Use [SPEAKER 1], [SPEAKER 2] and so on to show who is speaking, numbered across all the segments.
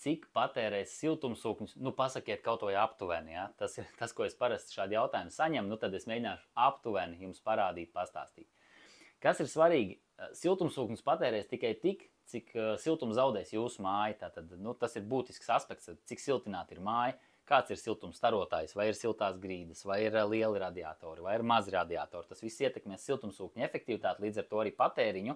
[SPEAKER 1] cik patērēs siltumsūknis, nu pasakiet kaut vai aptuveni, ja? Tas ir tas, ko es parasti šādu jautājumu saņemu, nu tad es mēģināšu aptuveni jums parādīt, pastāstīt. Kas ir svarīgi? Siltumsūknis patērēs tikai tik, cik siltums zaudēs jūsu māja. Tātad, nu, tas ir būtisks aspekts, cik siltināta ir māja, kāds ir siltums starotājs, vai ir siltās grīdas, vai ir lieli radiatori, vai ir mazi radiatori. Tas viss ietekmēs siltumsūkņa efektivitāti, līdz ar to arī patēriņu.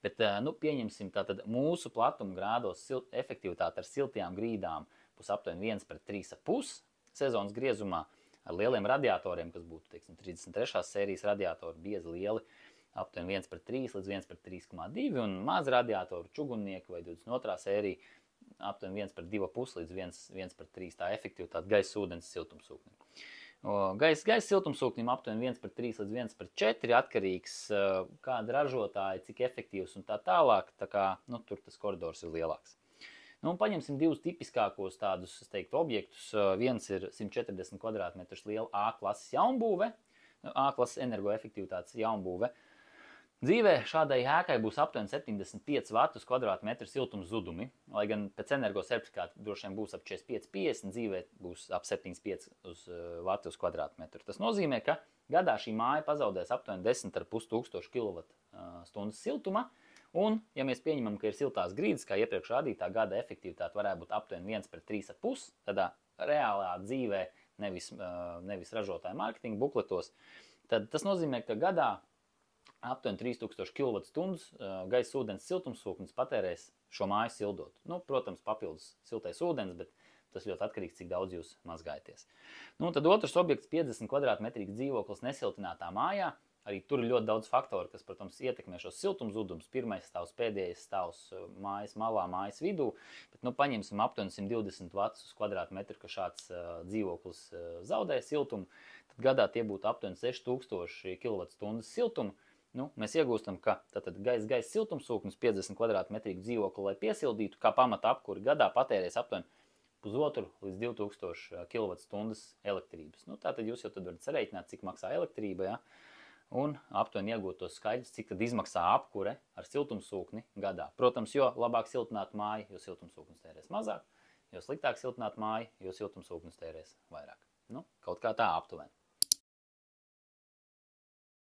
[SPEAKER 1] Bet, nu, pieņemsim, tātad mūsu platuma grādos efektivitāte ar siltajām grīdām būs aptuveni 1:3,5 sezonas griezumā. Ar lieliem radiatoriem, kas būtu, teiksim, 33. sērijas radiatori, biezi lieli, aptuveni 1:3 līdz 1:3,2, un mazi radiatoru čugunnieki vai 22. sērija aptuveni 1:2,5 līdz 1:3 tā efektivitāte gaisa ūdens siltumsūknim. Gaisa siltumsūknim aptuveni 1:3 līdz 1:4 atkarīgs kāda ražotāja, cik efektīvs un tā tālāk, tā kā, nu, tur tas koridors ir lielāks. Nu, paņemsim divus tipiskākos tādus, es teiktu, objektus. Viens ir 140 kvadrātmetrus liela A klases jaunbūve, A klases energoefektivitātes jaunbūve. Dzīvē šādai ēkai būs aptuveni 75 vatu uz kvadrātmetru siltums zudumi, lai gan pēc energosertifikāta droši vien būs ap 45-50, dzīvē būs ap 75 vatu uz kvadrātmetru. Tas nozīmē, ka gadā šī māja pazaudēs aptuveni 10,5 tūkstoši kWh siltuma, un, ja mēs pieņemam, ka ir siltās grīdas, kā iepriekš rādītā gada efektivitāte varētu būt aptuveni 1:3,5, tādā reālā dzīvē, nevis ražotāja mārketinga bukletos, tad tas nozīmē, ka gadā aptuveni 3000 kWh gaisa ūdens siltumsūknis patērēs šo māju sildot. Nu, protams, papildus siltais ūdens, bet tas ļoti atkarīgs, cik daudz jūs mazgājaties. Nu, tad otrs objekts, 50 kvadrātmetrīgs dzīvoklis nesiltinātā mājā. Arī tur ir ļoti daudz faktoru, kas, protams, ietekmē šos siltumzudumus. Pirmais stāvs, pēdējais stāvs mājas malā, mājas vidū. Bet, nu, paņemsim aptuveni 120 vatus uz kvadrātmetru, ka šāds dzīvoklis zaudē siltumu. Tad gadā tie būtu aptuveni 6000 kWh siltumu. Nu, mēs iegūstam, ka gaisa siltumsūknis 50 kvadrātmetrīgu dzīvokli, lai piesildītu, kā pamata apkuri gadā patērēs aptuveni 1,5 līdz 2000 kWh elektrības. Nu, tātad jūs jau tad varat sarēķināt, cik maksā elektrība, ja? Un aptuveni iegūt tos skaidrs, cik tad izmaksā apkure ar siltumsūkni gadā. Protams, jo labāk siltināt māju, jo siltumsūknis tērēs mazāk, jo sliktāk siltināt māju, jo siltumsūknis tērēs vairāk. Nu, kaut kā tā aptuveni.